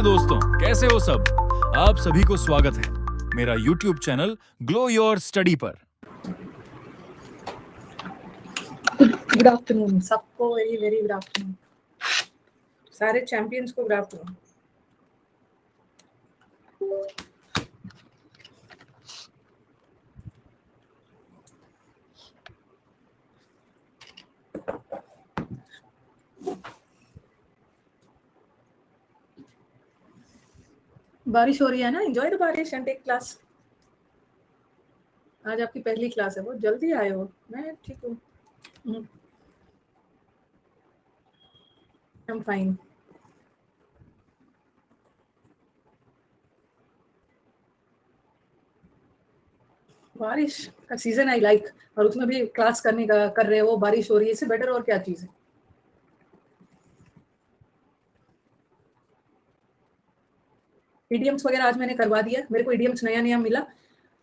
नमस्ते दोस्तों, कैसे हो सब। आप सभी को स्वागत है मेरा YouTube channel glow your study पर। गुड आफ्टरनून सबको, वेरी वेरी गुड आफ्टरनून। सारे चैंपियंस को गुड आफ्टरनून। बारिश हो रही है ना, एंजॉय द बारिश एंड टेक क्लास। आज आपकी पहली क्लास है, बहुत जल्दी आए हो। मैं ठीक हूँ, आई एम फाइन। बारिश का सीजन आई लाइक, और उसमें भी क्लास करने का कर रहे हो, बारिश हो रही है, इससे बेटर और क्या चीज़ है। ईडियम्स वगैरह आज मैंने करवा दिया, मेरे को ईडियम्स नया नया मिला,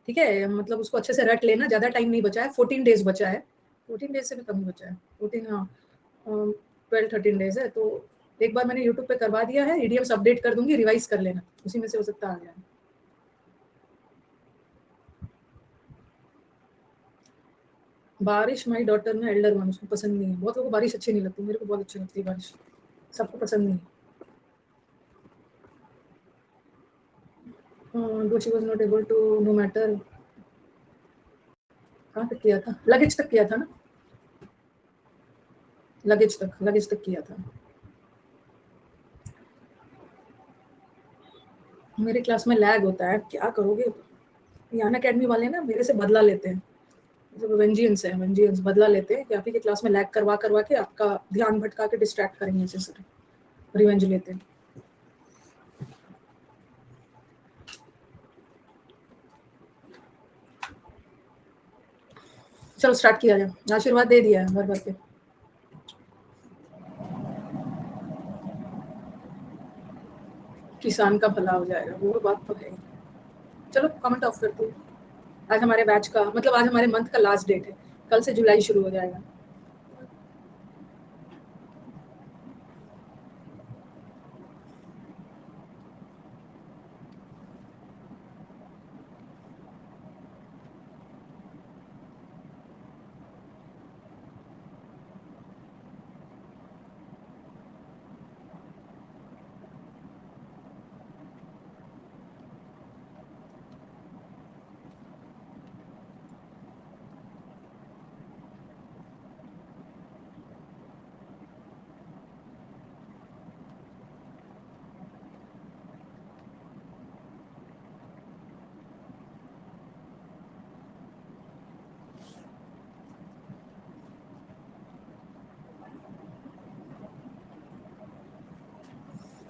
ठीक है। मतलब उसको अच्छे से रट लेना, ज़्यादा टाइम नहीं बचा है, 14 डेज बचा है। 14 डेज से भी कम बचा है, 14 हाँ 12-13 डेज है। तो एक बार मैंने यूट्यूब पे करवा दिया है, ईडियम्स अपडेट कर दूंगी, रिवाइज कर लेना, उसी में से हो सकता आ जाए। बारिश माई डॉटर में एल्डर वन, उसको पसंद नहीं है। बहुत लोगों को बारिश अच्छी नहीं लगती, मेरे को बहुत अच्छी लगती है बारिश, सबको पसंद नहीं है। Though she was not able to, no matter. कहाँ तक किया था? लगेज तक किया था ना, लगेज तक किया था। मेरे क्लास में लैग होता है, क्या करोगे। यान अकेडमी वाले ना मेरे से बदला लेते हैं, जब वेंजियंस है, वेंजियंस बदला लेते हैं कि आप ही के क्लास में लैग करवा करवा के आपका ध्यान भटका के डिस्ट्रैक्ट करेंगे, ऐसे सर रिवेंज लेते हैं। चलो स्टार्ट किया जाए, आशीर्वाद दे दिया है भर भर के। किसान का भला हो जाएगा, वो बात तो है। चलो कमेंट ऑफ करते हैं। आज हमारे बैच का मतलब आज हमारे मंथ का लास्ट डेट है, कल से जुलाई शुरू हो जाएगा।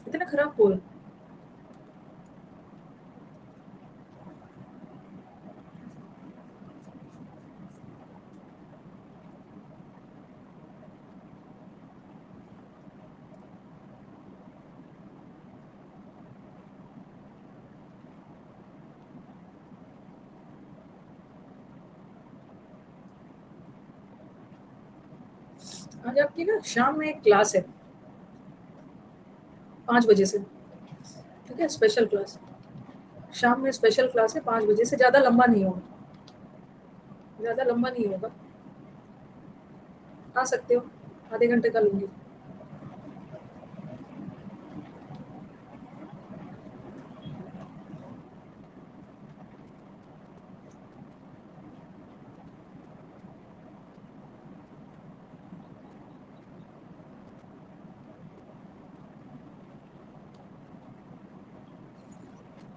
इतना खराब पोल। आज आपकी ना शाम में एक क्लास है 5 बजे से, ठीक है, स्पेशल क्लास। शाम में स्पेशल क्लास है 5 बजे से, ज़्यादा लंबा नहीं होगा, ज़्यादा लंबा नहीं होगा, आ सकते हो, आधे घंटे का लूँगी।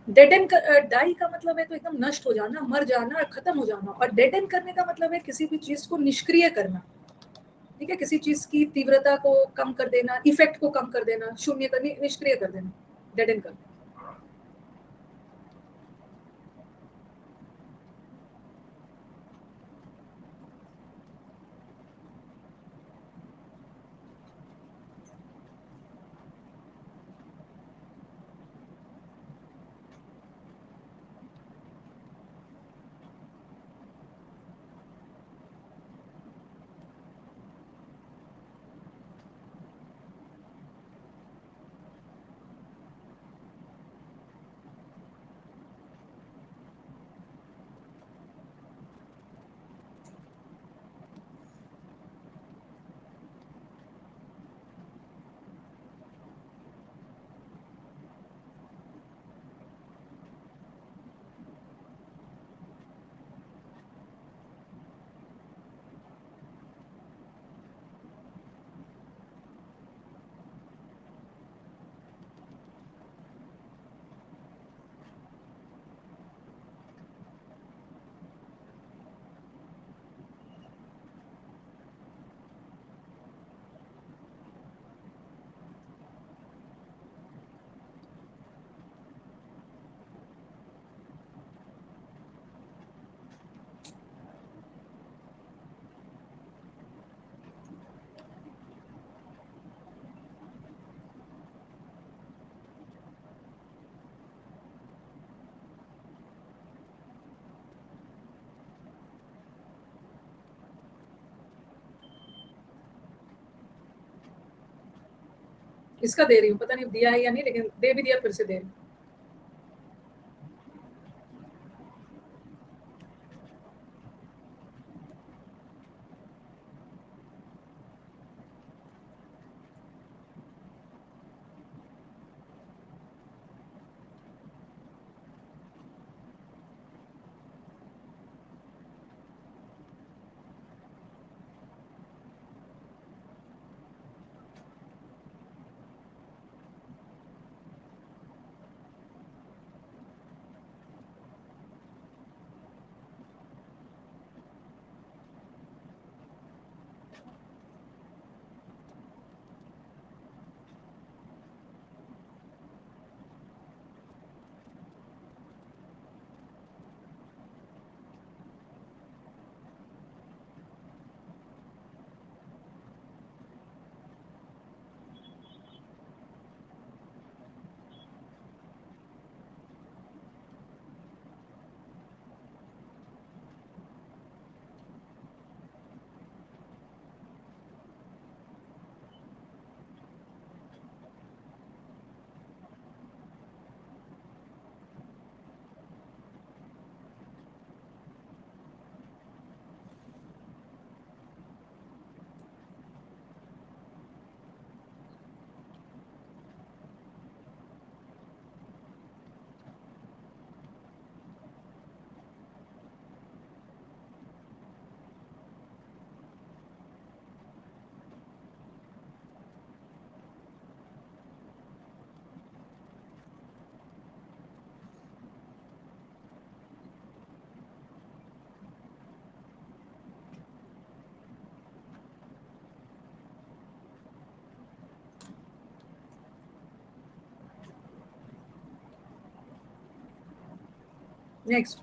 डेड एंड डाई का मतलब है तो एकदम नष्ट हो जाना, मर जाना, खत्म हो जाना। और डेड एंड करने का मतलब है किसी भी चीज को निष्क्रिय करना, ठीक है, किसी चीज की तीव्रता को कम कर देना, इफेक्ट को कम कर देना, शून्य कर, निष्क्रिय कर देना, डेड एंड करना। इसका दे रही हूँ, पता नहीं दिया है या नहीं, लेकिन दे भी दिया, फिर से दे रही हूँ। नेक्स्ट।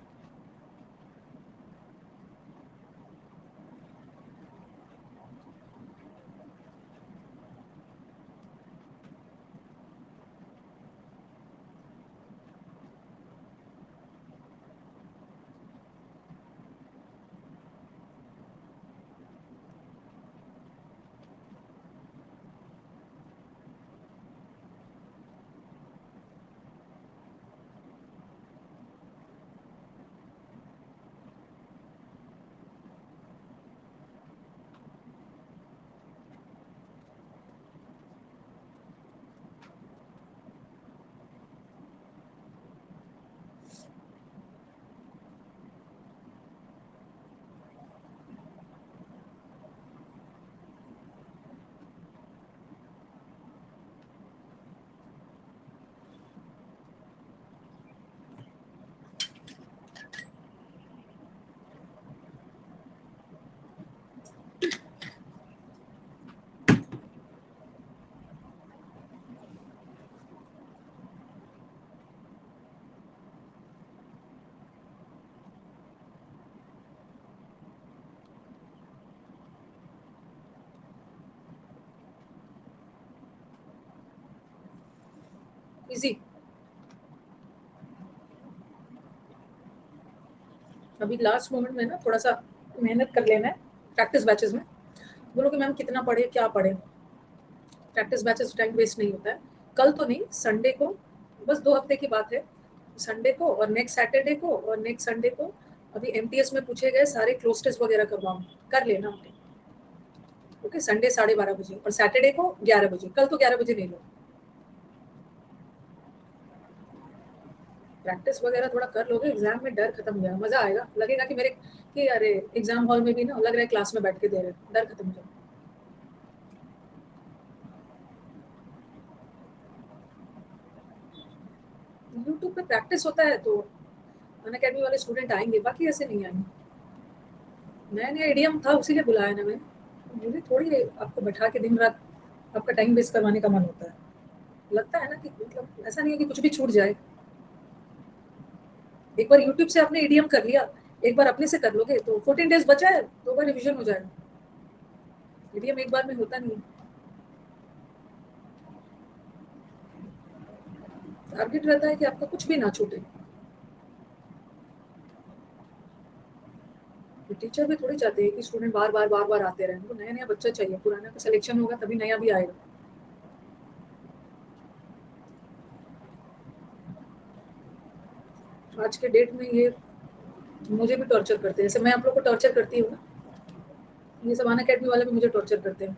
इजी। अभी लास्ट मोमेंट में ना थोड़ा सा मेहनत कर लेना है प्रैक्टिस बैचेस में। बोलो कि मैम कितना पढ़े, क्या पढ़े। प्रैक्टिस बैचेस टाइम वेस्ट नहीं होता है। कल तो नहीं, संडे को, बस 2 हफ्ते की बात है। संडे को और नेक्स्ट सैटरडे को और नेक्स्ट संडे को अभी एमटीएस में पूछे गए सारे क्लोज टेस्ट वगैरह करवाओ, कर लेना। ओके, संडे 12:30 बजे और सैटरडे को 11 बजे। कल तो 11 बजे नहीं लो। प्रैक्टिस वगैरह थोड़ा कर लोगे, एग्जाम में डर खत्म हो जाएगा, मजा आएगा, लगेगा कि मेरे कि अरे एग्जाम हॉल में भी ना लग रहा है क्लास में बैठ के दे रहे, डर खत्म हो जाएगा। यूट्यूब पे प्रैक्टिस होता है तो अनअकैडमी वाले स्टूडेंट आएंगे, बाकी ऐसे नहीं आएंगे। नया नया एडीएम था, उसी लिए बुलाया ना मैंने। मुझे थोड़ी आपको बैठा के दिन रात आपका टाइम वेस्ट करवाने का मन होता है। लगता है ना कि मतलब ऐसा नहीं है कि कुछ भी छूट जाए। एक बार यूट्यूब से आपने एडीएम कर लिया, एक बार अपने से कर लोगे तो 14 डेज बचा है, 2 बार रिविजन हो जाएगा। एडीएम एक बार में होता नहीं है। टारगेट रहता है कि आपका कुछ भी ना छूटे। तो टीचर भी थोड़ी चाहते हैं कि स्टूडेंट बार बार आते रहे। उनको नया नया बच्चा चाहिए, पुराना का सिलेक्शन होगा तभी नया भी आएगा। आज के डेट में ये मुझे भी टॉर्चर करते हैं, जैसे मैं आप लोग को टॉर्चर करती हूँ, ये सब अनअकैडमी वाले भी मुझे टॉर्चर करते हैं।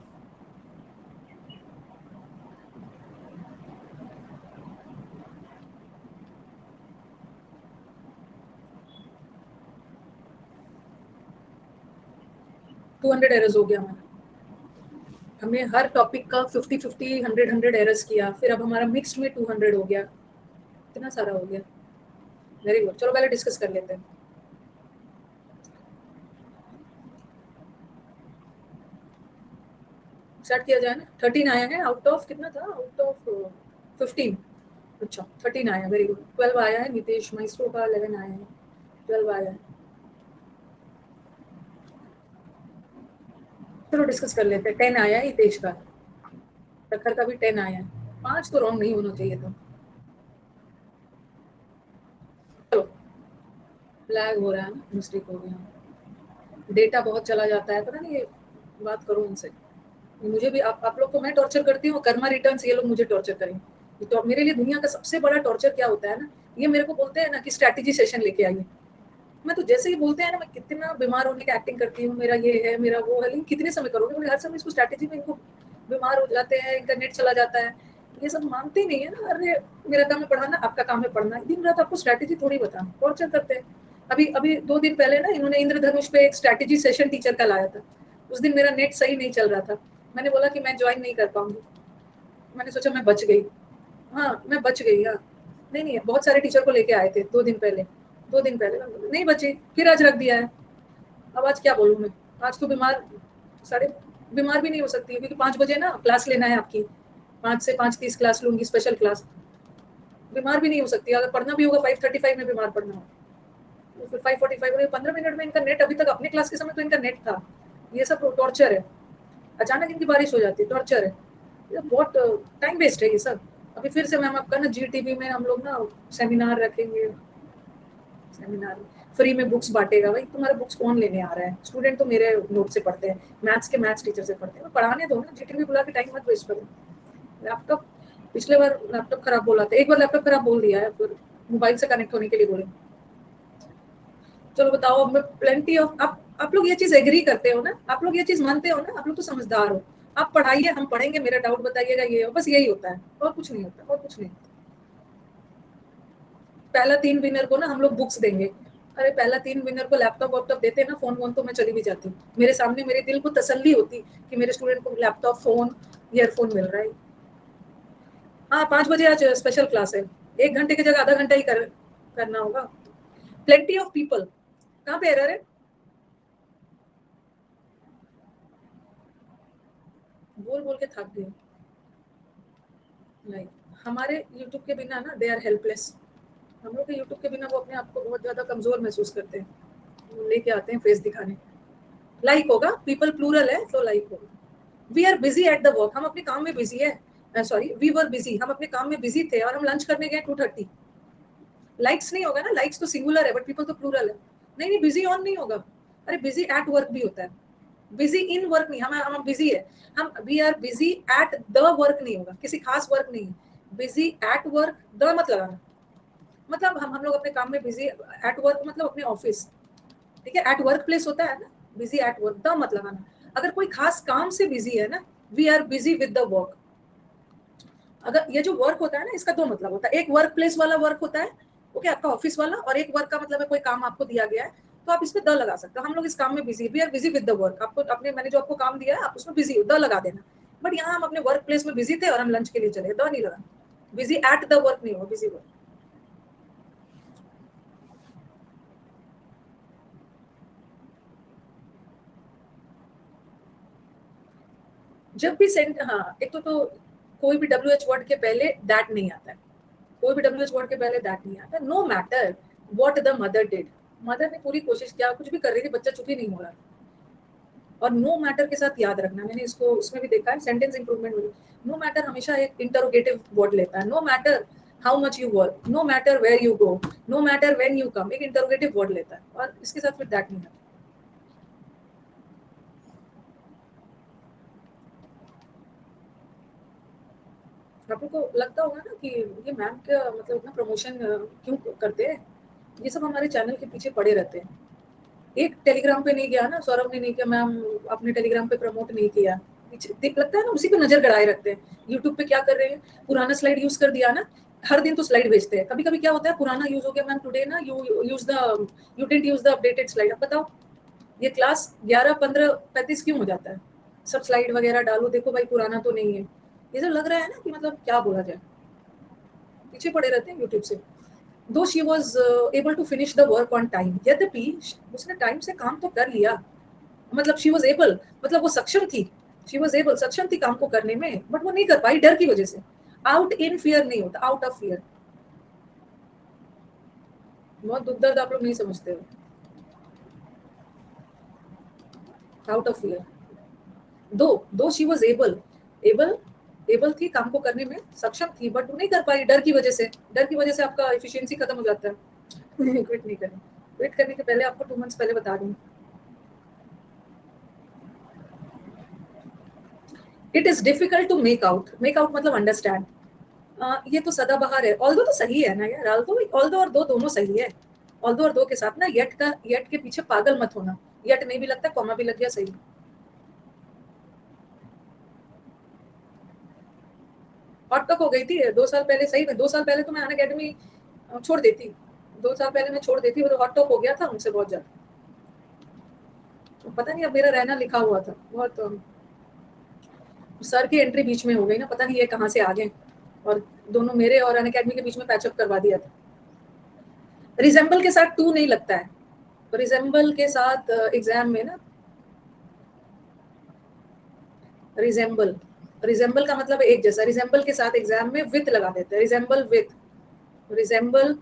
टू 200 एरर्स हो गया हमारा। हमने हर टॉपिक का 50-50, 100-100 एरर्स किया, फिर अब हमारा मिक्स्ड में 200 हो गया, इतना सारा हो गया। वेरी गुड, चलो पहले डिस्कस कर लेते हैं। स्टार्ट किया जाए ना। 13 आया है आउट ऑफ, कितना था आउट ऑफ 15। अच्छा 13 आया, वेरी गुड। 12 आया है नितेश माइस्ट्रो का, 11 आया है, 12 आया है। चलो डिस्कस कर लेते हैं। 10 आया है हितेश का, प्रखर का भी 10 आया है। 5 तो रॉन्ग नहीं होना चाहिए था। चलो लैग हो रहा है ना, मिस्टेक हो गया, डेटा बहुत चला जाता है, पता नहीं ये बात करो उनसे। मुझे भी आप लोग को मैं टॉर्चर करती हूँ, कर्मा रिटर्न्स ये लोग मुझे टॉर्चर करेंगे। तो मेरे लिए दुनिया का सबसे बड़ा टॉर्चर क्या होता है ना, ये मेरे को बोलते हैं ना कि स्ट्रैटेजी सेशन लेके आइए। मैं तो जैसे ही बोलते हैं ना, मैं कितना बीमार होने की एक्टिंग करती हूँ, मेरा ये है मेरा वो है, लेकिन कितने समय करोगे, बोले हर समय इसको स्ट्रैटेजी में इनको बीमार हो जाते हैं, इंटरनेट चला जाता है, ये सब मानते ही नहीं है ना। अरे मेरा काम है पढ़ाना, आपका काम है पढ़ना, दिन रात आपको स्ट्रैटेजी थोड़ी बताना, टॉर्चर करते हैं। अभी अभी 2 दिन पहले ना इन्होंने इंद्रधनुष पे एक स्ट्रैटेजी सेशन टीचर का लाया था। उस दिन मेरा नेट सही नहीं चल रहा था, मैंने बोला कि मैं ज्वाइन नहीं कर पाऊंगी। मैंने सोचा मैं बच गई, हाँ मैं बच गई। हाँ नहीं नहीं, बहुत सारे टीचर को लेके आए थे 2 दिन पहले, 2 दिन पहले नहीं बची, फिर आज रख दिया है। अब आज क्या बोलूँ मैं, आज तो बीमार, साढ़े बीमार भी नहीं हो सकती क्योंकि 5 बजे ना क्लास लेना है आपकी, 5 से 5:30 क्लास लूंगी, स्पेशल क्लास। बीमार भी नहीं हो सकती, अगर पढ़ना भी होगा 5:35 में बीमार पढ़ना हो तो फिर 5:45 15 मिनट में इनका नेट, अभी तक अपने क्लास के समय तो इनका नेट था। ये सब टॉर्चर है, अचानक इनकी बारिश हो जाती है, टॉर्चर है, ये बहुत टाइम वेस्ट है ये सब। अभी फिर से मैम आपका ना GTV में हम लोग ना सेमिनार रखेंगे, सेमिनार फ्री में बुक्स बांटेगा। भाई तुम्हारे बुक्स कौन लेने आ रहा है, स्टूडेंट तो मेरे नोट से पढ़ते हैं, मैथ्स के मैथ्स टीचर से पढ़ते हैं, पढ़ाने दो ना, GTV बुला के टाइम मत वेस्ट करो। लैपटॉप, पिछले बार लैपटॉप खराब बोला था, एक बार लैपटॉप खराब बोल दिया है, फिर मोबाइल से कनेक्ट होने के लिए बोले। चलो बताओ, अब मैं प्लेंटी ऑफ, आप लोग ये चीज एग्री करते हो ना, आप लोग ये चीज मानते हो ना, आप लोग तो समझदार हो। आप पढ़ाइए, हम पढ़ेंगे, मेरा डाउट बताइएगा, ये बस यही होता है, और कुछ नहीं होता, और कुछ नहीं। पहला 3 विनर को ना हम लोग बुक्स देंगे। अरे पहला 3 विनर को लैपटॉप वैपटॉप देते ना, फोन वोन तो मैं चली भी जाती, मेरे सामने मेरे दिल को तसल्ली होती कि मेरे स्टूडेंट को लैपटॉप फोन ईयरफोन मिल रहा है। हाँ 5 बजे आज स्पेशल क्लास है, 1 घंटे की जगह आधा घंटा ही करना होगा। प्लेंटी ऑफ पीपल, कहाँ पे एरर है, बोल बोल के थक गए। नहीं, हमारे यूट्यूब के बिना ना दे आर हेल्पलेस। हम लोग के यूट्यूब के बिना वो अपने आप को बहुत ज्यादा कमजोर महसूस करते हैं, वो लेके आते हैं फेस दिखाने। लाइक होगा, पीपल प्लूरल है तो लाइक होगा। We are busy at the work, हम अपने काम में बिजी है, सॉरी वी वर बिजी, हम अपने काम में बिजी थे और हम लंच करने गए 2:30। लाइक्स नहीं होगा ना, लाइक्स तो सिंगुलर है बट पीपल तो प्लूरल है। नहीं नहीं, बिजी ऑन नहीं होगा, अरे बिजी एट वर्क भी होता है, बिजी इन वर्क नहीं, हम बिजी है, हम we are busy at the work नहीं होगा, किसी खास वर्क नहीं, बिजी एट वर्क, द मत लगाना, मतलब हम लोग अपने काम में बिजी, एट वर्क मतलब अपने ऑफिस, ठीक है, एट वर्क प्लेस होता है ना, बिजी एट वर्क, द मत लगाना। अगर कोई खास काम से बिजी है ना, we are busy with the work. अगर ये जो वर्क होता है ना, इसका 2 मतलब होता है, एक वर्क प्लेस वाला वर्क होता है, ओके आपका ऑफिस वाला, और एक वर्क का मतलब है कोई काम आपको दिया गया है, तो आप इसमें द लगा सकते हो। हम लोग इस काम में busy, we are busy with the work, आपको अपने, मैंने जो आपको काम दिया है आप उसमें बिजी हो, द लगा देना। बट यहाँ हम अपने वर्क प्लेस में बिजी थे और हम लंच के लिए चले, द नहीं लगा, बिजी एट द वर्क नहीं हो, बिजी वर्क। जब भी सेंट, हाँ एक तो कोई भी WH वर्ड के पहले दैट नहीं आता है, कोई भी WH वर्ड के पहले दैट नहीं आता। No matter what the mother did, mother ने पूरी कोशिश किया, कुछ भी कर रही थी, बच्चा चुप ही नहीं हो रहा। और नो मैटर के साथ याद रखना, मैंने इसको उसमें भी देखा है सेंटेंस इंप्रूवमेंट में, नो मैटर हमेशा एक इंटरोगेटिव वर्ड लेता है। No matter how much you work, no matter where you go, no matter when you come, एक इंटरोगेटिव वर्ड लेता है, और इसके साथ फिर दैट नहीं आता। आप लोग को लगता होगा ना कि ये मैम का मतलब इतना प्रमोशन क्यों करते हैं, ये सब हमारे चैनल के पीछे पड़े रहते हैं। एक टेलीग्राम पे नहीं गया ना, सौरभ ने नहीं किया, मैम आपने टेलीग्राम पे प्रमोट नहीं किया, लगता है ना उसी पे नजर गड़ाए रखते हैं। यूट्यूब पे क्या कर रहे हैं, पुराना स्लाइड यूज कर दिया ना, हर दिन तो स्लाइड भेजते हैं। कभी कभी क्या होता है, पुराना यूज हो गया, मैम टुडे ना you didn't use the updated slide. अब बताओ ये क्लास 11, 15, 35 क्यों हो जाता है? सब स्लाइड वगैरह डालो, देखो भाई पुराना तो नहीं है। ये जो लग रहा है ना कि मतलब क्या बोला जाए, पीछे पड़े रहते हैं यूट्यूब से। Though she was able to finish the work on time, यद्यपि उसने टाइम से काम तो कर लिया, मतलब शी वॉज एबल, मतलब वो सक्षम थी, शी वॉज एबल, सक्षम थी काम को करने में, बट वो नहीं कर पाई डर की वजह से। आउट इन फियर नहीं होता, आउट ऑफ फियर। बहुत दुख दर्द आप लोग नहीं समझते हो, आउट ऑफ फियर। दो शी वॉज एबल एबल थी, काम को करने में सक्षम थी, बट वो नहीं कर पाई डर की वजह से। डर की वजह से आपका एफिशिएंसी खत्म हो जाता है। क्विट नहीं करना, क्विट करने के पहले आपको 2 मंथ्स पहले बता दूं। It is difficult to make out मतलब अंडरस्टैंड। ये तो सदाबहार है, ऑल्दो तो सही है ना यार, ऑल्दो और दो दोनों सही है। ऑल्दो और दो के साथ ना यट के पीछे पागल मत होना। यट नहीं भी लगता, कॉमा भी लग गया, सही। हॉट कप हो गई थी 2 साल पहले, सही में 2 साल पहले तो मैं अन अकेडमी छोड़ देती। 2 साल पहले मैं छोड़ देती, वो तो हॉट टॉप हो गया था मुझसे बहुत ज्यादा। तो पता नहीं अब मेरा रहना लिखा हुआ था बहुत। सर की एंट्री बीच में हो गई ना, पता नहीं ये कहाँ से आ गए, और दोनों मेरे और अन अकेडमी के बीच में पैचअप करवा दिया था। रिजेंबल के साथ टू नहीं लगता है, रिजेंबल के साथ एग्जाम में ना, रिजेंबल रिजेंबल का मतलब एक जैसा, रिजेंबल के साथ एग्जाम में विथ लगा देते हैं, रिजेंबल विथ, रिजेंबल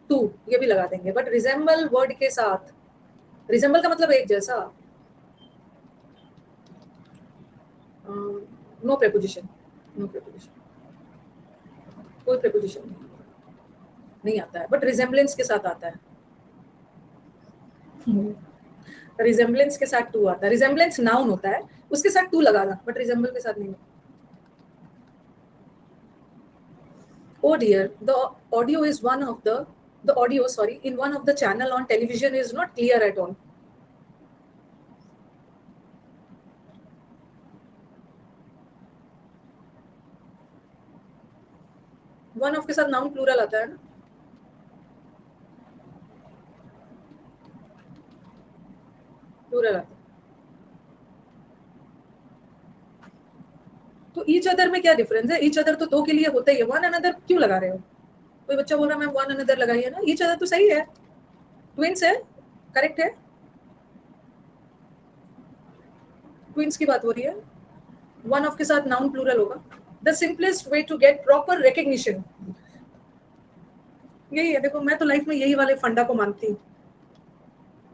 टू ये भी लगा देंगे, बट रिजेंबल वर्ड के साथ, रिजेंबल का मतलब एक जैसा, नो प्रेपोजिशन, नो प्रेपोजिशन, कोई प्रेपोजिशन नहीं आता है, बट रिजेंबलेंस के साथ आता है। रिजेंबलेंस के साथ टू आता है, रिजेंबलेंस नाउन होता है, उसके साथ टू लगाना, बट रिजेंबल के साथ नहीं। Oh dear, audio is one of the audio, sorry, in one of the channel on television is not clear at all. One of के साथ नाउन प्लूरल आता है ना, प्लूरल आता है। तो ईच अदर में क्या डिफरेंस है? ईच अदर तो दो के लिए होता ही है, वन अनदर क्यों लगा रहे हो? कोई बच्चा बोल रहा है मैम वन अनदर लगाइए ना, ईच अदर तो सही है, ट्विंस है, करेक्ट है, ट्विंस की बात हो रही है, वन ऑफ के साथ नाउन प्लूरल होगा। The simplest way to get proper recognition यही है। देखो मैं तो लाइफ में यही वाले फंडा को मानती हूँ,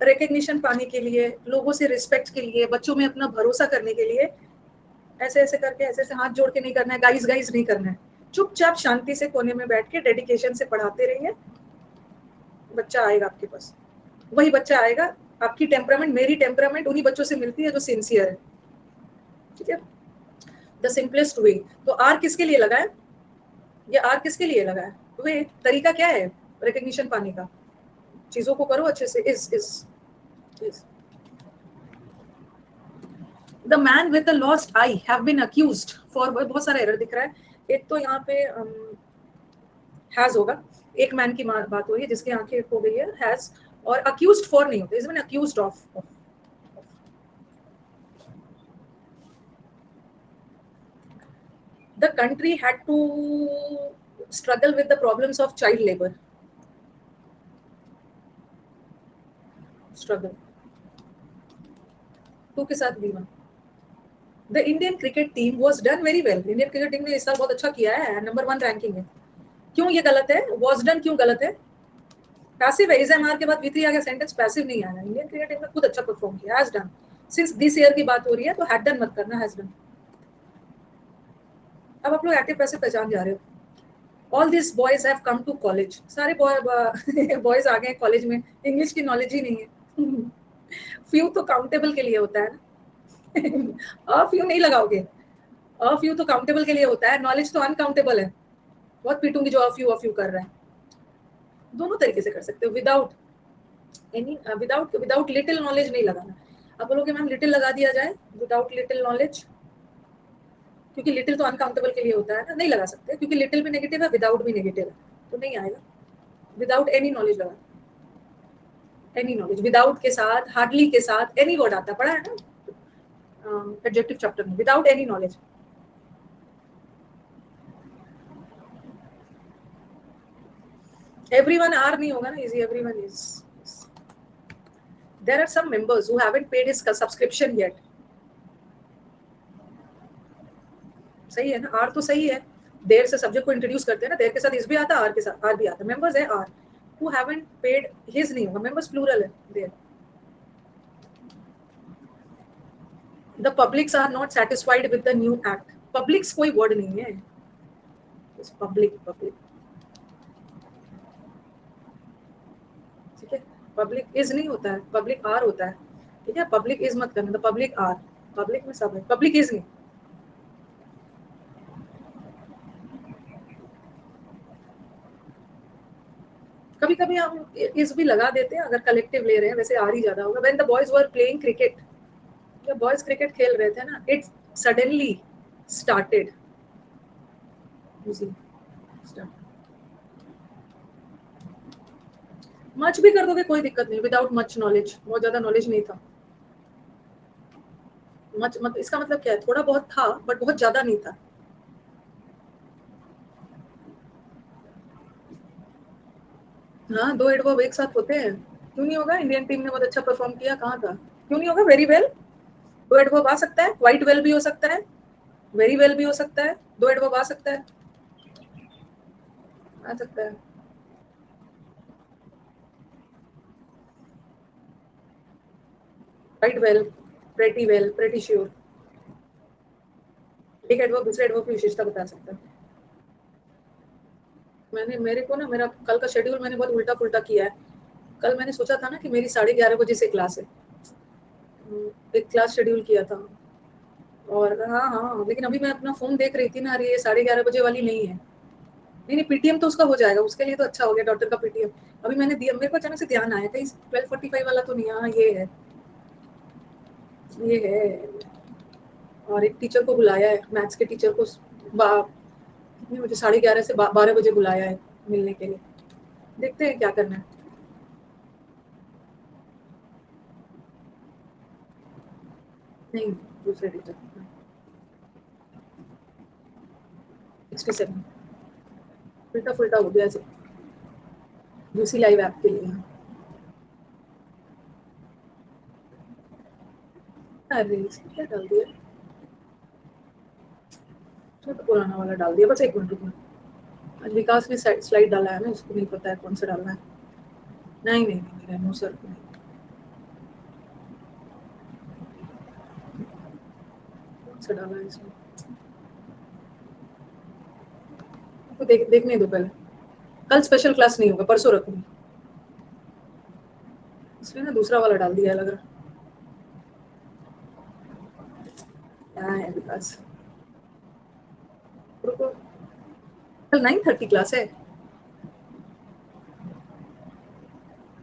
रिकग्निशन पाने के लिए, लोगों से रिस्पेक्ट के लिए, बच्चों में अपना भरोसा करने के लिए, ऐसे ऐसे करके, ऐसे ऐसे हाथ जोड़ के नहीं करना है, गाइस गाइस नहीं करना है, चुपचाप शांति से कोने में बैठ के डेडिकेशन से पढ़ाते रहिए, बच्चा आएगा आपके पास, वही बच्चा आएगा। आपकी टेम्परामेंट, मेरी टेम्परामेंट उन्हीं बच्चों से मिलती है जो सिंसियर है, ठीक है। द सिंपलेस्ट वे, तो आर किसके लिए लगा है, ये आर किसके लिए लगा है? वे तरीका क्या है रिकग्निशन पाने का? चीजों को करो अच्छे से। Is the man with the lost I have been accused for, बहुत सारा एरर दिख रहा है। एक तो यहाँ पे हैज होगा, एक मैन की बात हो रही है जिसकी आंखें खो गई है, हैज, और अक्यूज्ड फॉर नहीं होते, इसमें accused of. The country had to struggle with the problems of child labour, struggle, to के साथ बीमा। The Indian cricket team was done very well, Indian cricket team ने इस साल बहुत अच्छा किया है, नंबर 1 रैंकिंग है। क्यों ये गलत है, वॉज डन क्यों गलत है? पैसिव है, इज एम आर के बाद वी3 आ गया, सेंटेंस पैसिव नहीं आया। इंडियन क्रिकेट टीम ने खुद अच्छा परफॉर्म किया, has done. Since this year की बात हो रही है तो हैड डन मत करना, हैज डन। अब आप लोग एक्टिव पैसिव पहचान जा रहे हो। All this boys have come to college, सारे बॉयज आ गए कॉलेज में, इंग्लिश की नॉलेज ही नहीं है। फ्यू तो काउंटेबल के लिए होता है ना। अ फ्यू नहीं लगाओगे, अ फ्यू तो काउंटेबल के लिए होता है, नॉलेज तो अनकाउंटेबल है। बहुत पीटूंगी जो अ फ्यू कर रहा है। दोनों तरीके से कर सकते हो, विदाउट लिटिल नॉलेज नहीं लगाना। आप बोलोगे मैम लिटिल लगा दिया जाए, विदाउट लिटिल नॉलेज, क्योंकि लिटिल तो अनकाउंटेबल के लिए होता है ना, नहीं लगा सकते, क्योंकि लिटिल भी नेगेटिव है, विदाउट भी नेगेटिव है, तो नहीं आएगा। विदाउट एनी नॉलेज लगा, एनी नॉलेज, विदाउट के साथ, हार्डली के साथ, एनी वर्ड आता है, पढ़ा है ना एडजेक्टिव चैप्टर में, without any knowledge. Everyone are नहीं होगा ना, easy everyone is. There are some members who haven't paid his subscription yet. सही है ना, आर तो सही है, देर से सब्जेक्ट को इंट्रोड्यूस करते हैं ना, देर के साथ इस भी आता है, आर के साथ आर भी आता है, मेंबर्स है are, who haven't paid his नहीं होगा, मेंबर्स प्लूरल है there. The publics are not satisfied with the new act, publics कोई वर्ड नहीं है, पब्लिक पब्लिक, ठीक है। पब्लिक इज नहीं होता है, पब्लिक आर होता है, ठीक है, पब्लिक इज मत करना, द पब्लिक आर, पब्लिक में सब है, पब्लिक इज नहीं। कभी कभी हम इस भी लगा देते हैं अगर कलेक्टिव ले रहे हैं, वैसे आर ही ज्यादा होगा। When the boys were playing cricket, जब बॉयज क्रिकेट खेल रहे थे ना, इट सडनली स्टार्टेड, मच भी कर दोगे कोई दिक्कत नहीं, विदाउट मच नॉलेज, बहुत ज्यादा नॉलेज नहीं था। मच मत इसका मतलब क्या है, थोड़ा बहुत था बट बहुत ज्यादा नहीं था। हाँ, दो एडवर्ब एक साथ होते हैं, क्यों नहीं होगा, इंडियन टीम ने बहुत अच्छा परफॉर्म किया, कहाँ था, क्यों नहीं होगा, वेरी वेल, दो एडवर्ब आ सकता है, क्वाइट वेल भी हो सकता है, वेरी वेल भी हो सकता है, दो एडवर्ब आ सकता है, आ सकता है। Quite well, pretty well, pretty sure, एक एडवर्ब दूसरे एडवर्ब की विशेषता बता सकता है। मैंने मेरे को ना, मेरा कल का शेड्यूल मैंने बहुत उल्टा पुल्टा किया है। कल मैंने सोचा था ना कि मेरी 11:30 बजे से क्लास है, एक क्लास शेड्यूल किया था, और हाँ हाँ, लेकिन अभी मैं अपना फोन देख रही थी ना, अरे ये 11:30 बजे वाली नहीं है, नहीं नहीं, पीटीएम तो उसका हो जाएगा, उसके लिए तो अच्छा हो गया डॉक्टर का पीटीएम। अभी मैंने दिया, मेरे को अचानक से ध्यान आया कहीं 12:45 वाला तो नहीं, हाँ ये है, ये है। और एक टीचर को बुलाया है, मैथ्स के टीचर को, कितने बजे, 11:30 से 12 बजे बुलाया है मिलने के लिए, देखते हैं क्या करना है। नहीं, दूसरे टीचर, 67, उल्टा फुल्टा हो गया ऐसे, दूसरी लाइव ऐप के लिए। अरे इसमें क्या डाल दिया, इसमें तो पुराना वाला डाल दिया, बस एक मिनट रुकना। आज विकास ने स्लाइड डाला है ना, उसको नहीं पता है कौन सा डालना है। नहीं नहीं नहीं, रेनो सर को नहीं, कौन सा डाला है इसमें, तो देखने दो पहले। कल स्पेशल क्लास नहीं होगा, परसों रखूंगी, इसमें ना दूसरा वाला डाल दिया लग रहा। क्या है विकास, रुको, कल 9:30 क्लास है,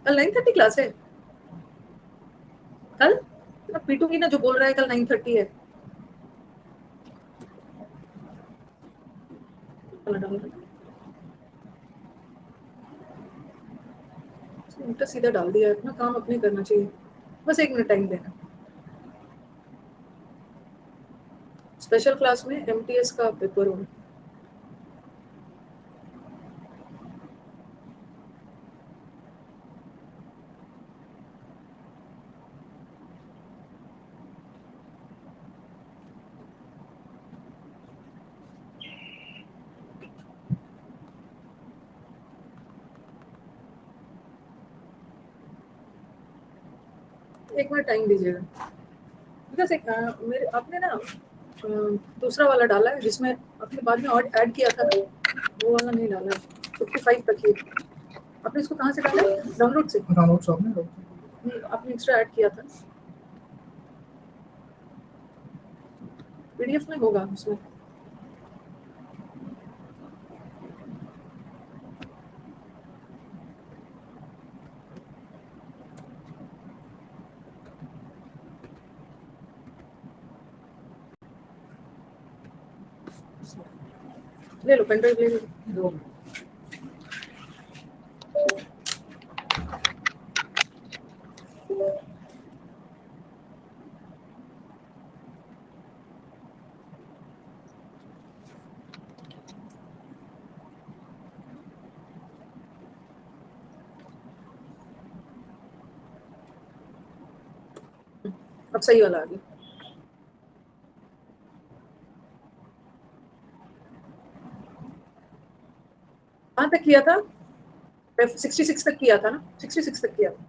कल 9:30 क्लास है, कल अब पीटूंगी ना, जो बोल रहा है कल 9:30 है। उल्टा सीधा डाल दिया, अपना काम अपने करना चाहिए, बस एक मिनट टाइम देना। स्पेशल क्लास में एमटीएस का पेपर होगा, एक मिनट टाइम दीजिएगा। बिकॉज एक मेरे आपने ना दूसरा वाला डाला है, जिसमें आपने बाद में और ऐड किया था, वो वाला नहीं डाला है, 55 तक ही। आपने इसको कहाँ से डाला, डाउनलोड से, डाउनलोड शॉप में नहीं, आपने एक्स्ट्रा ऐड किया था, पीडीएफ में होगा उसमें। ले लो, पेन ड्राइव ले लो। अब सही वाला आ गया। कहाँ तक किया था? 66 तक किया था ना? 66 तक किया था।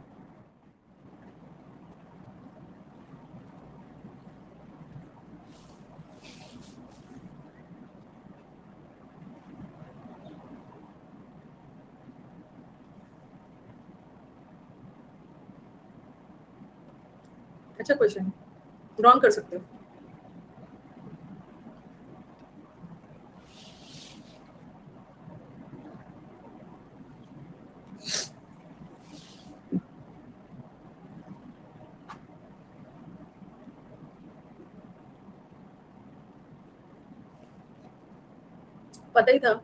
अच्छा क्वेश्चन, रॉन्ग कर सकते हो। पता ही था।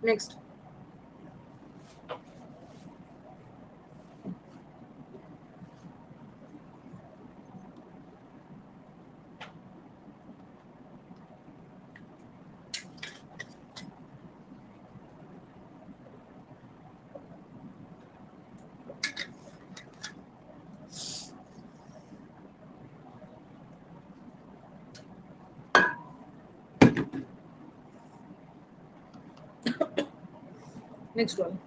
Next. Next one.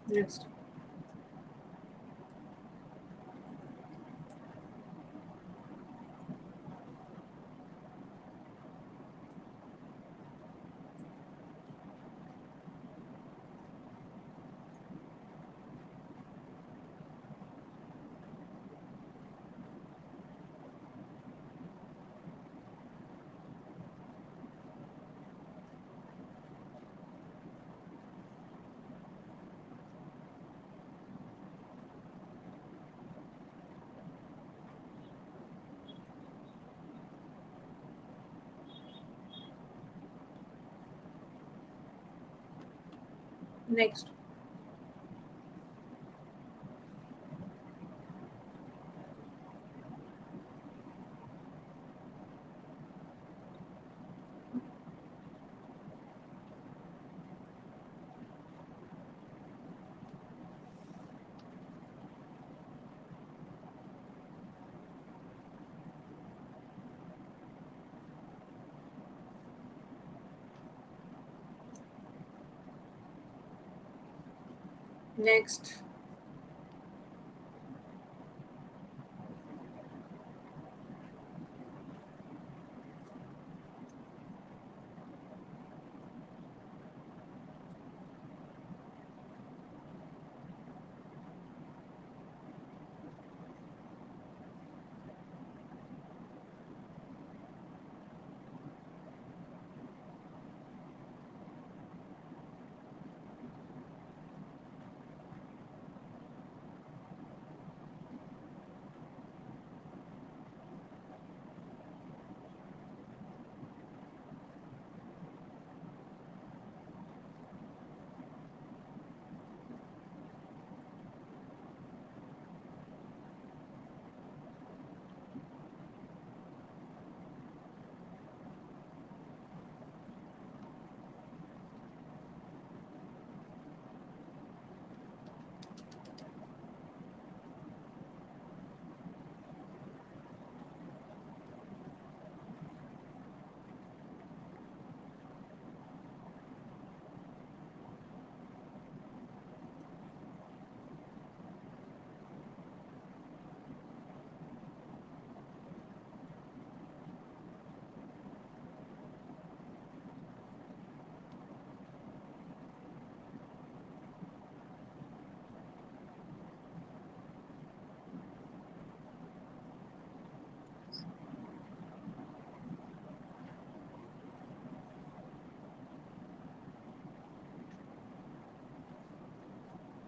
Next. Next. Next.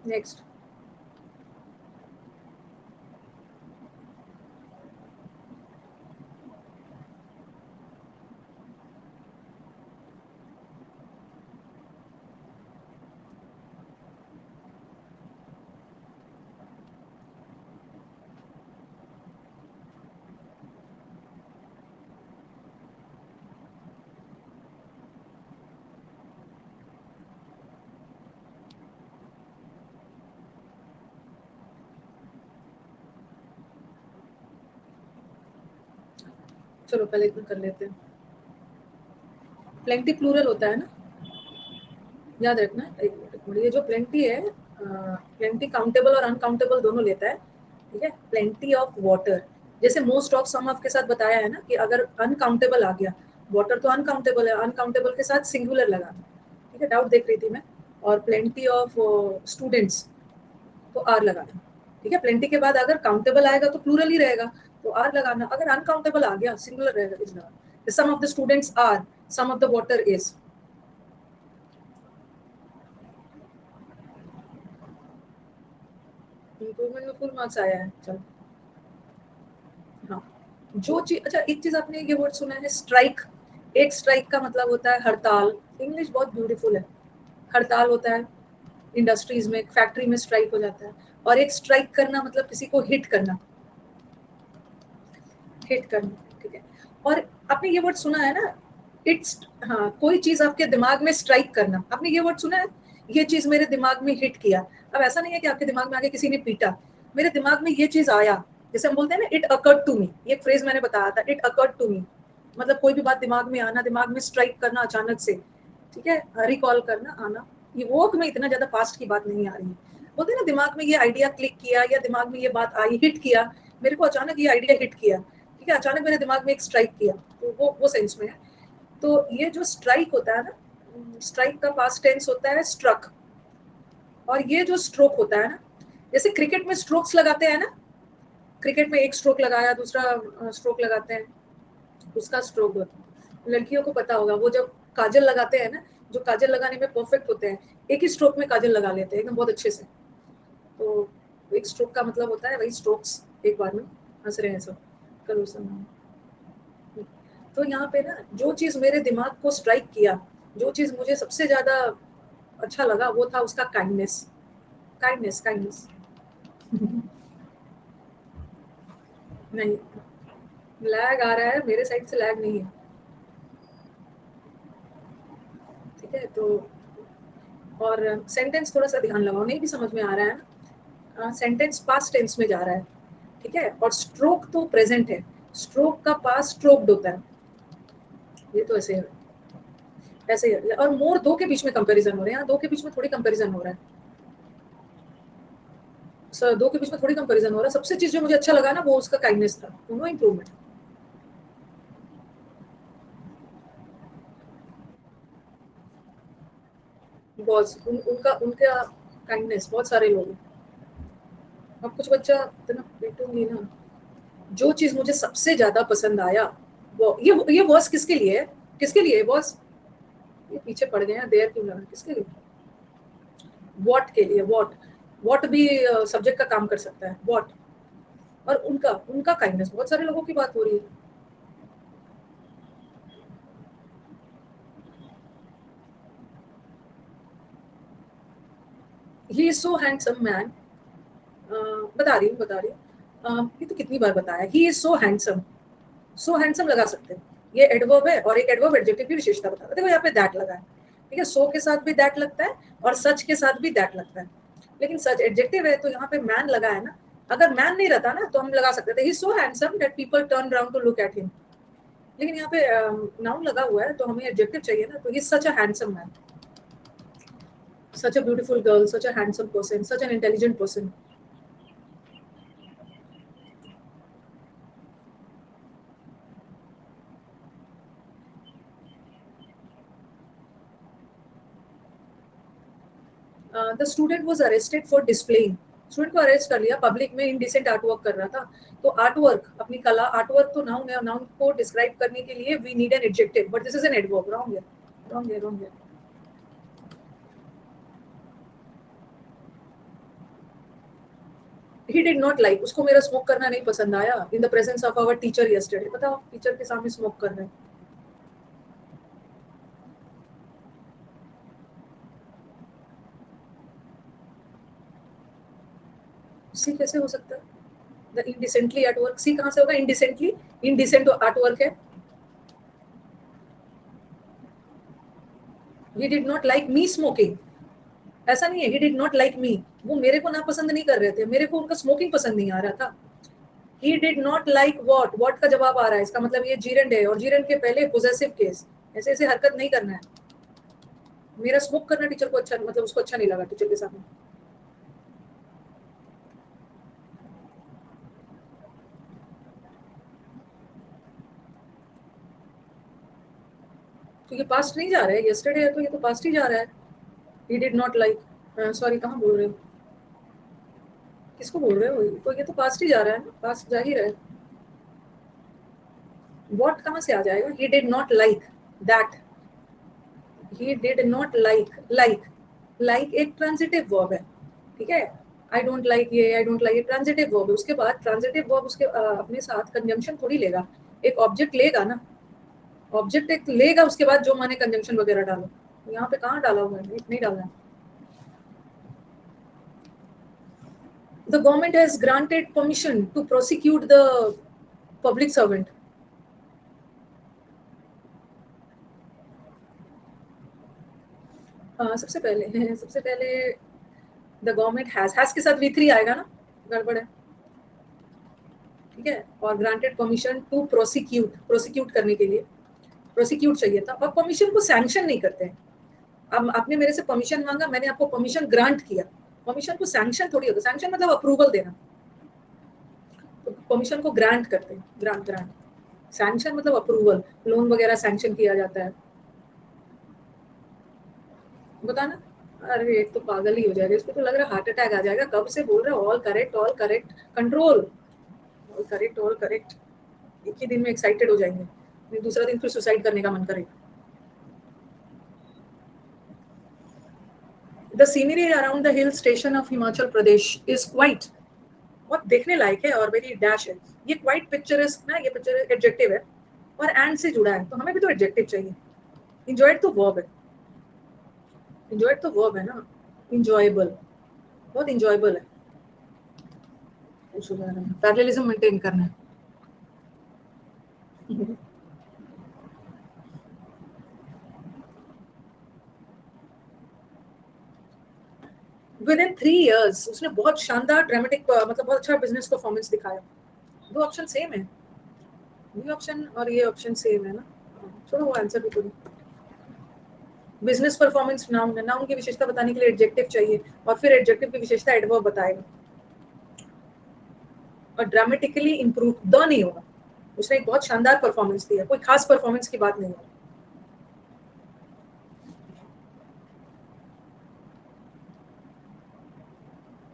Next. चलो पहले इतना कर लेते हैं। प्लेंटी प्लूरल होता है ना, याद रखना। एक मिनट, ये जो प्लेंटी है, प्लेंटी काउंटेबल और अनकाउंटेबल दोनों लेता है, ठीक है। प्लेंटी ऑफ वाटर, जैसे मोस्ट ऑफ सम ऑफ के साथ बताया है ना कि अगर अनकाउंटेबल आ गया, वाटर तो अनकाउंटेबल है, अनकाउंटेबल के साथ सिंगुलर लगाना, ठीक है। डाउट देख रही थी मैं। और प्लेंटी ऑफ स्टूडेंट्स तो आर लगाना, ठीक है। प्लेंटी के बाद अगर काउंटेबल आएगा तो प्लूरल ही रहेगा, तो आर लगाना। अगर अनकाउंटेबल आ गया सिंगुलर रहेगा, इज लगाना। Some of the students are, some of the water is. Improvement में फुल मार्क्स आया है, चलो। हाँ, जो चीज, अच्छा एक चीज आपने ये वर्ड सुना है स्ट्राइक। एक स्ट्राइक का मतलब होता है हड़ताल। इंग्लिश बहुत ब्यूटीफुल है। हड़ताल होता है इंडस्ट्रीज में, फैक्ट्री में स्ट्राइक हो जाता है। और एक स्ट्राइक करना मतलब किसी को हिट करना, हिट करना, ठीक है। और आपने ये वर्ड सुना है ना, इट्स, हाँ, कोई चीज आपके दिमाग में स्ट्राइक करना, आपने ये वर्ड सुना है, ये चीज मेरे दिमाग में हिट किया। अब ऐसा नहीं है कि आपके दिमाग में आके किसी ने पीटा, मेरे दिमाग में ये चीज आया, जैसे हम बोलते हैं ना इट अकर्ड टू मी, ये फ्रेज मैंने बताया था, इट अकर्ड टू मी। मतलब कोई भी बात दिमाग में आना, दिमाग में स्ट्राइक करना अचानक से, ठीक है, रिकॉल करना, आना। ये वॉक में इतना ज्यादा पास्ट की बात नहीं आ रही है। बोलते हैं ना दिमाग में ये आइडिया क्लिक किया, या दिमाग में ये बात आई, हिट किया, मेरे को अचानक ये आइडिया हिट किया, ठीक है, अचानक मेरे दिमाग में एक स्ट्राइक किया, तो वो सेंस में है। तो ये जो स्ट्राइक होता है ना, स्ट्राइक का पास्ट टेंस होता है स्ट्रक। और ये जो स्ट्रोक होता है ना, जैसे क्रिकेट में स्ट्रोक्स लगाते हैं ना, क्रिकेट में एक स्ट्रोक लगाया, दूसरा स्ट्रोक लगाते हैं, उसका स्ट्रोक होता है। लड़कियों को पता होगा, वो जब काजल लगाते हैं ना, जो काजल लगाने में परफेक्ट होते हैं, एक ही स्ट्रोक में काजल लगा लेते हैं एकदम बहुत अच्छे से। तो एक स्ट्रोक का मतलब होता है वही स्ट्रोक्स, एक बार में। हंस रहे हैं सब, करो सब। तो यहाँ पे ना, जो चीज मेरे दिमाग को स्ट्राइक किया, जो चीज मुझे सबसे ज्यादा अच्छा लगा, वो था उसका काइंडनेस। Kindness, kindness. नहीं, लैग आ रहा है, मेरे साइड से लैग नहीं है, ठीक है। तो और सेंटेंस थोड़ा सा ध्यान लगाओ, नहीं भी समझ में आ रहा है ना, सेंटेंस पास्ट टेंस में जा रहा है, ठीक है। और स्ट्रोक तो प्रेजेंट है, स्ट्रोक का पास्ट स्ट्रोक्ड होता है, ये तो ऐसे है, ऐसे ही है। और मोर दो के बीच में कंपैरिजन हो रहे हैं, यहाँ दो के बीच में थोड़ी कंपैरिजन हो रहा है, दो के बीच में थोड़ी कंपैरिजन हो रहा है। सबसे चीज जो मुझे अच्छा लगा ना, वो उसका काइंडनेस था, नो इम्प्रूवमेंट। बहुत उनका उनका काइंडनेस, बहुत सारे लोग हैं। अब कुछ बच्चा इतना पीटूंगी ना। जो चीज मुझे सबसे ज्यादा पसंद आया, वो ये वर्स किसके लिए है, किसके लिए बॉस, ये पीछे पड़ गए हैं, देर क्यों लगा, किसके लिए, वॉट के लिए, वॉट, वॉट भी सब्जेक्ट का काम कर सकता है, वॉट। और उनका उनका काइंडनेस, बहुत सारे लोगों की बात हो रही है। He is so handsome man, बता रही हूँ, बता रही हूँ। ये तो कितनी बार बताया, he is so handsome, so handsome लगा सकते हैं। ये एडवर्ब है, और एक एडवर्ब एडजेक्टिव की विशेषता बताता है। देखो यहाँ पे दैट लगा है, ठीक है, सो के साथ भी दैट लगता है, और सच के साथ भी दैट लगता है। लेकिन सच एडजेक्टिव है, तो यहाँ पे मैन लगा है ना। अगर मैन नहीं रहता ना, तो हम लगा सकते थे he so handsome that people turn around to look at him. लेकिन यहाँ पे नाउन लगा हुआ है, तो हमें एडजेक्टिव चाहिए ना, तो he such a handsome man, such a beautiful girl, such a handsome person, such an intelligent person. The student was arrested for displaying, student को अरेस्ट कर लिया, पब्लिक में इनडिसेंट आर्ट वर्क कर रहा था। तो आर्ट वर्क, अपनी कला, आर्ट वर्क तो नाउन है, नाउन को डिस्क्राइब करने के लिए we need an adjective, but this is an adverb, wrong है, रॉन्ग है, रॉन्ग है। ही डिड नॉट लाइक, उसको मेरा स्मोक करना नहीं पसंद आया in the presence of our teacher yesterday. बताओ, टीचर के सामने स्मोक कर रहे हैं। सी कैसे हो सकता है? द इनडिसेंटली एट वर्क, सी कहां से होगा? इनडिसेंटली, इनडिसेंट एट वर्क है। He did not like me smoking, ऐसा नहीं है he did not like me, वो मेरे को नापसंद नहीं कर रहे थे, मेरे को उनका स्मोकिंग पसंद नहीं आ रहा था। He did not like what का जवाब आ रहा है, इसका मतलब ये जीरेंड है, और जीरेंड के पहले पोजेसिव केस। ऐसे ऐसे हरकत नहीं करना है। मेरा स्मोक करना टीचर को अच्छा, मतलब उसको अच्छा नहीं लगा टीचर के सामने। तो ये पास्ट नहीं जा रहा है, यस्टरडे है तो ये तो पास्ट ही जा रहा है। He did not like, sorry कहाँ बोल रहे हो, किसको बोल रहे हो? तो ये तो पास्ट ही जा रहा है ना, पास्ट जा ही रहा है। वॉट कहाँ से आ जाएगा? He did not like that, he did not like, like एक ट्रांजिटिव वर्ब है, ठीक है। आई डोंट लाइक ये, आई डोंट लाइक ये ट्रांजिटिव वर्ब है, उसके बाद ट्रांजिटिव वर्ब उसके अपने साथ कंजंक्शन थोड़ी लेगा, एक ऑब्जेक्ट लेगा ना, ऑब्जेक्ट एक लेगा, उसके बाद जो माने कंजंक्शन वगैरह डालो। यहाँ पे कहाँ डाला हुआ है? नहीं डाला है। The government has granted permission to prosecute the public servant. सबसे पहले द गवर्नमेंट हैज के साथ V3 आएगा ना, गड़बड़ है, ठीक है। और ग्रांटेड परमिशन टू प्रोसिक्यूट करने के लिए प्रोसिक्यूट चाहिए था, और परमिशन को सैंक्शन नहीं करते हैं। अब आपने मेरे से परमिशन मांगा, मैंने आपको परमिशन ग्रांट किया, परमिशन को सैंक्शन थोड़ी होता है, सैंक्शन मतलब अप्रूवल देना, तो परमिशन को ग्रांट करते हैं, ग्रांट। सैंक्शन मतलब अप्रूवल, लोन वगैरह सैंक्शन किया जाता है। बताना, अरे एक तो पागल ही हो जाएगा, इसको तो लग रहा है हार्ट अटैक आ जाएगा, कब से बोल रहे हो all correct control, all correct. एक ही दिन में एक्साइटेड हो जाएंगे, फिर दूसरा दिन फिर सुसाइड करने का मन करेगा। The scenery around the hill station of Himachal Pradesh is quite, बहुत देखने लायक है और वेरी डैश है। ये क्वाइट पिक्चरिस्क ना, ये पिक्चर एडजेक्टिव है और एंड से जुड़ा है, तो हमें भी तो एडजेक्टिव चाहिए। इंजॉयड तो वर्ब है, इंजॉयड तो वर्ब है ना, इंजॉयबल, बहुत इंजॉयबल है। पैरेललिज्म मेंटेन करना है। विद इन 3 years उसने बहुत शानदार ड्रामेटिक, मतलब बहुत अच्छा बिजनेस परफॉर्मेंस दिखाया। दो ऑप्शन सेम है, ये ऑप्शन और ये ऑप्शन सेम है ना, चलो वो आंसर भी करो। बिजनेस परफॉर्मेंस नाउन है, नाउन की विशेषता बताने के लिए एडजेक्टिव चाहिए, और फिर एडजेक्टिव की विशेषता एडवर्ब बताएगा। और ड्रामेटिकली इंप्रूव द नहीं होगा, उसने एक बहुत शानदार परफॉर्मेंस दिया, कोई खास परफॉर्मेंस की बात नहीं है।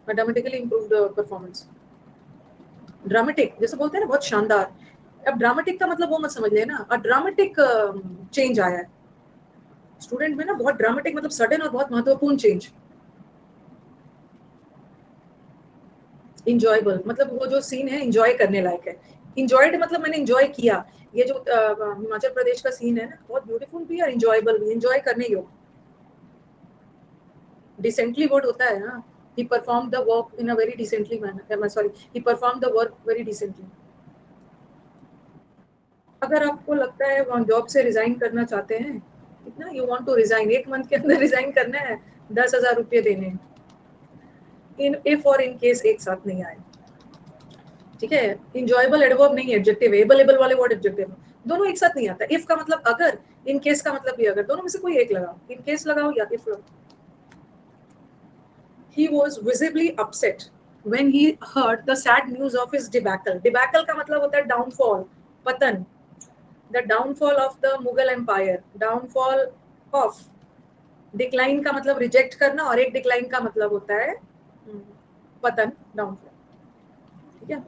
ड्रामेटिकली इंप्रूव्ड परफॉर्मेंस, ड्रामेटिक जैसे बोलते हैं ना बहुत शानदार। अब ड्रामेटिक का मतलब वो मत समझ लेना, और ड्रामेटिक चेंज आया है स्टूडेंट में ना, बहुत ड्रामेटिक मतलब सडन और बहुत महत्वपूर्ण चेंज। इंजॉयबल मतलब वो जो सीन है इंजॉय करने लायक है, इंजॉयड मतलब मैंने इंजॉय किया। ये जो हिमाचल प्रदेश का सीन है ना, बहुत ब्यूटीफुल भी और इंजॉयबल भी, इंजॉय करने योग्य। डिसेंटली वर्ड होता है ना, he performed the work in a very decently manner, sorry, he performed the work very decently। अगर आपको लगता है वहाँ जॉब से रिजाइन करना चाहते हैं, कितना you want to resign, 1 month के अंदर रिजाइन करना है, 10,000 रुपये देने हैं, इन इफ और इन केस एक साथ नहीं आए, ठीक है। इंजॉयबल एडवर्ब नहीं, एडजेक्टिव है, एबल वाले वर्ड एडजेक्टिव है, दोनों एक साथ नहीं आता। इफ का मतलब अगर, इन केस का मतलब भी अगर, दोनों में से कोई एक लगाओ, इन केस लगाओ या इफ लगाओ। He was visibly upset when he heard the sad news of his debacle। debacle का मतलब होता है डाउनफॉल, पतन, the downfall of the Mughal empire, downfall of, decline का मतलब रिजेक्ट करना, और एक डिक्लाइन का मतलब होता है पतन, डाउनफॉल, ठीक है।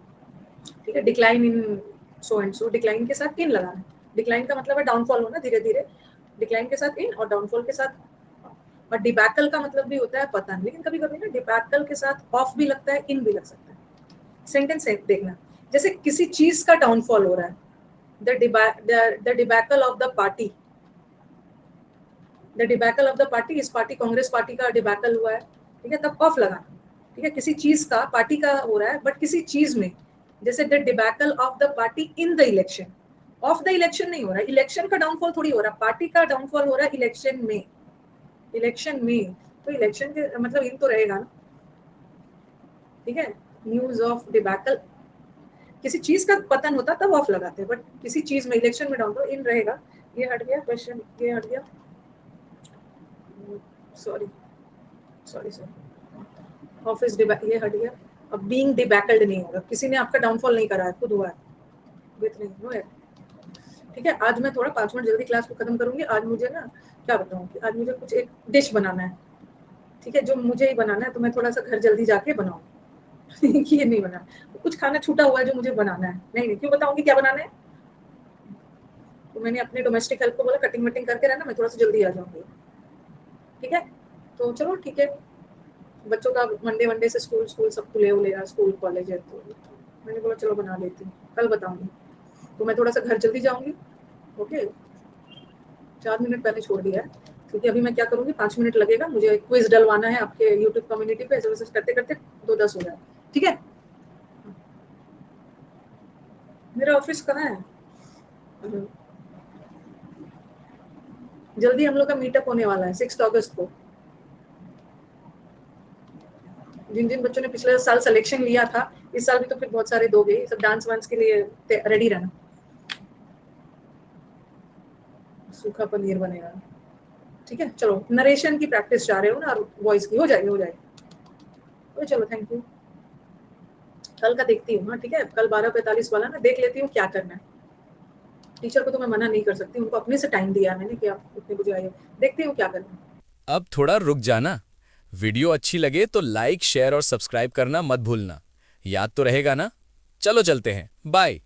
ठीक है, decline in so and so, decline के साथ इन लगाना, डिक्लाइन का मतलब है डाउनफॉल होना धीरे धीरे, डिक्लाइन के साथ इन और डाउनफॉल के साथ। और डिबैकल का मतलब भी होता है पतन, लेकिन कभी कभी ना डिबैकल के साथ ऑफ भी लगता है, इन भी लग सकता है, सेंटेंस देखना, जैसे किसी चीज का डाउनफॉल हो रहा है, the debacle of the party, the debacle of the party, इस पार्टी कांग्रेस पार्टी का डिबैकल हुआ है, ठीक है, तब ऑफ लगाना, ठीक है, किसी चीज का पार्टी का हो रहा है, बट किसी चीज में, जैसे the debacle of the party in the election, of the election नहीं हो रहा है, इलेक्शन का डाउनफॉल थोड़ी हो रहा है, पार्टी का डाउनफॉल हो रहा है इलेक्शन में, इलेक्शन में, तो इलेक्शन के मतलब इन तो रहेगा ना, ठीक है, न्यूज ऑफ डिबैकल, किसी चीज का पतन होता तब ऑफ लगाते हैं, बट किसी चीज में इलेक्शन में डाउनफॉल इन रहेगा, ये हट गया क्वेश्चन, ये हट गया, सॉरी सॉरी सॉरी, ऑफिस ये हट गया, अब बीइंग डिबैकल्ड नहीं होगा, किसी ने आपका डाउनफॉल नहीं करा है, खुद हुआ है, विथ नहीं हुआ है, ठीक है। आज मैं थोड़ा 5 मिनट जल्दी क्लास को खत्म करूंगी, आज मुझे ना क्या बताऊं कि आज मुझे कुछ एक डिश बनाना है, ठीक है, जो मुझे ही बनाना है, तो मैं थोड़ा सा घर जल्दी जाके बनाऊंगी कि ये नहीं बना, कुछ खाना छूटा हुआ है जो मुझे बनाना है, नहीं क्यों बताऊंगी क्या बनाना है, तो मैंने अपने डोमेस्टिक हेल्प को बोला कटिंग वटिंग करके रहना, मैं थोड़ा सा जल्दी आ जाऊंगी, ठीक है, तो चलो ठीक है, बच्चों का मंडे वनडे से स्कूल स्कूल सब खुले हुए हैं, स्कूल कॉलेज है, तो मैंने बोला चलो बना लेती हूँ, कल बताऊंगी, तो मैं थोड़ा सा घर जल्दी जाऊंगी, ओके, 4 मिनट पहले छोड़ दिया है, क्योंकि अभी मैं क्या करूंगी, 5 मिनट लगेगा, मुझे क्विज डलवाना है आपके यूट्यूब कम्युनिटी पे, ऐसे वैसे करते करते 2:10 हो जाए, ठीक है। मेरा ऑफिस कहाँ है, जल्दी हम लोग का मीटअप होने वाला है 6 अगस्त को, जिन जिन बच्चों ने पिछले साल सिलेक्शन लिया था, इस साल भी तो फिर बहुत सारे दोगे, सब डांस वांस के लिए रेडी रहना, सूखा पनीर बनेगा, ठीक है, चलो नरेशन की प्रैक्टिस चाह रहे हो ना, और वॉइस की हो जाएगी, हो जाएगी, तो चलो थैंक यू, कल का देखती हूँ, हाँ ठीक है, कल 12:45 वाला ना देख लेती हूँ क्या करना है, टीचर को तो मैं मना नहीं कर सकती, उनको अपने से टाइम दिया मैंने कि आप उतने बजे आइए, देखती हूँ क्या करना है। अब थोड़ा रुक जाना। वीडियो अच्छी लगे तो लाइक शेयर और सब्सक्राइब करना मत भूलना। याद तो रहेगा ना? चलो चलते हैं, बाय।